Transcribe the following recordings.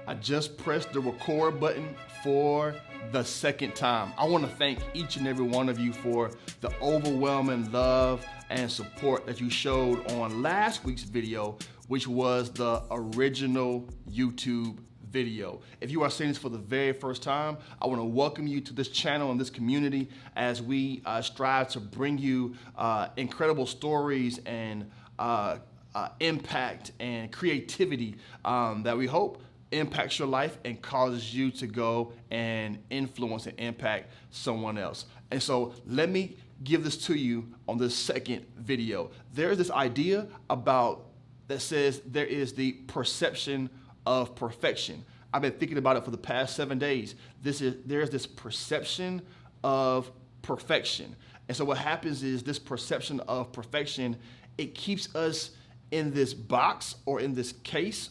I just pressed the record button for the second time. I want to thank each and every one of you for the overwhelming love and support that you showed on last week's video, which was the original YouTube video. If you are seeing this for the very first time, I want to welcome you to this channel and this community as we strive to bring you incredible stories and impact and creativity that we hope impacts your life and causes you to go and influence and impact someone else. And so let me give this to you on this second video. There's this idea that says there is the perception of perfection. I've been thinking about it for the past 7 days. There's this perception of perfection. And so what happens is this perception of perfection, it keeps us in this box or in this case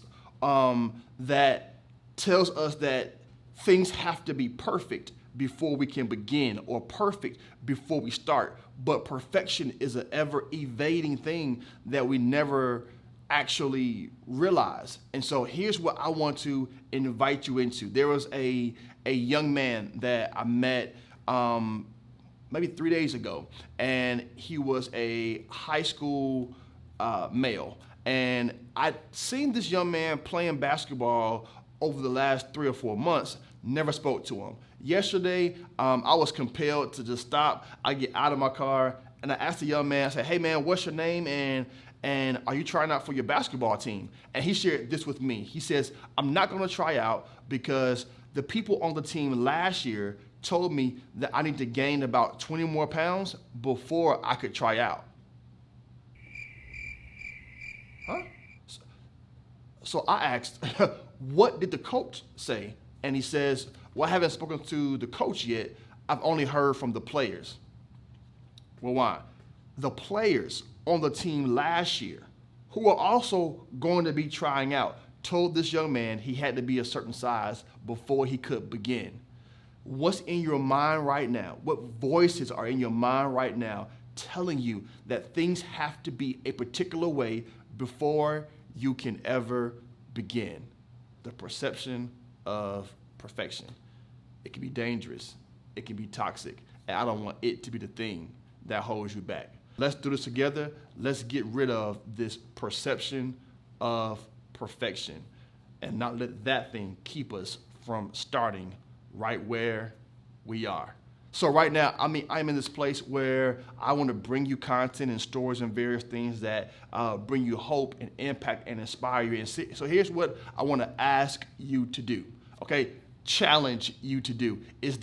that tells us that things have to be perfect before we can begin, or perfect before we start. But perfection is an ever evading thing that we never actually realize. And so here's what I want to invite you into. There was a young man that I met maybe 3 days ago, and he was a high school male. And I'd seen this young man playing basketball over the last 3 or 4 months, never spoke to him. Yesterday, I was compelled to just stop. I get out of my car and I asked the young man, I said, "Hey man, what's your name and are you trying out for your basketball team?" And he shared this with me. He says, "I'm not gonna try out because the people on the team last year told me that I need to gain about 20 more pounds before I could try out." Huh? So I asked, "What did the coach say?" And he says, "Well, I haven't spoken to the coach yet. I've only heard from the players." Well, why? The players on the team last year, who are also going to be trying out, told this young man he had to be a certain size before he could begin. What's in your mind right now? What voices are in your mind right now telling you that things have to be a particular way before you can ever begin? The perception of perfection. It can be dangerous. It can be toxic. And I don't want it to be the thing that holds you back. Let's do this together. Let's get rid of this perception of perfection and not let that thing keep us from starting right where we are. So right now, I'm in this place where I want to bring you content and stories and various things that bring you hope and impact and inspire you. And so here's what I want to ask you to do, okay? Challenge you to do is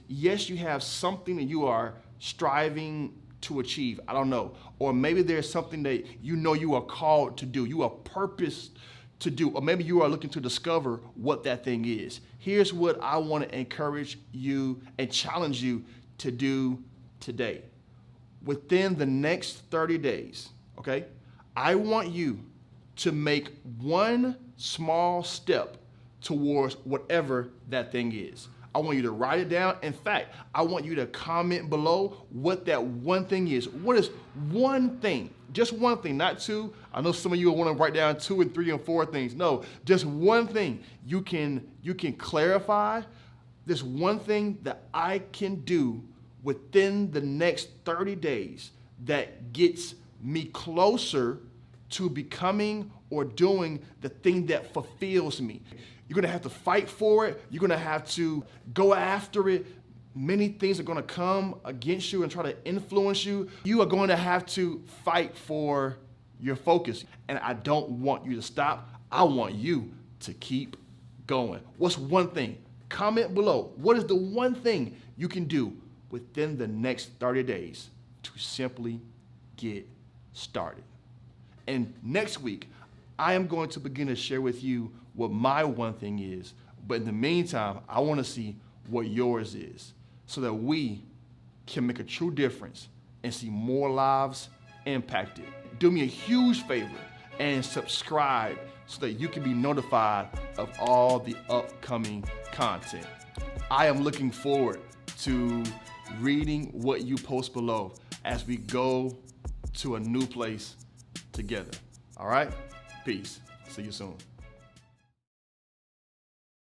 yes, you have something that you are striving to achieve. I don't know. Or maybe there's something that you know you are called to do. You are purposed to do. Or maybe you are looking to discover what that thing is. Here's what I want to encourage you and challenge you to do today. Within the next 30 days, okay, I want you to make one small step towards whatever that thing is. I want you to write it down. In fact, I want you to comment below what that one thing is. What is one thing? Just one thing, not two. I know some of you will want to write down 2 and 3 and 4 things. No, just one thing. You can clarify this one thing that I can do within the next 30 days that gets me closer to becoming or doing the thing that fulfills me. You're gonna have to fight for it. You're gonna have to go after it. Many things are gonna come against you and try to influence you. You are going to have to fight for your focus. And I don't want you to stop. I want you to keep going. What's one thing? Comment below. What is the one thing you can do within the next 30 days to simply get started? And next week, I am going to begin to share with you what my one thing is. But in the meantime, I want to see what yours is so that we can make a true difference and see more lives impacted. Do me a huge favor and subscribe so that you can be notified of all the upcoming content. I am looking forward to reading what you post below as we go to a new place together. All right? Peace. See you soon.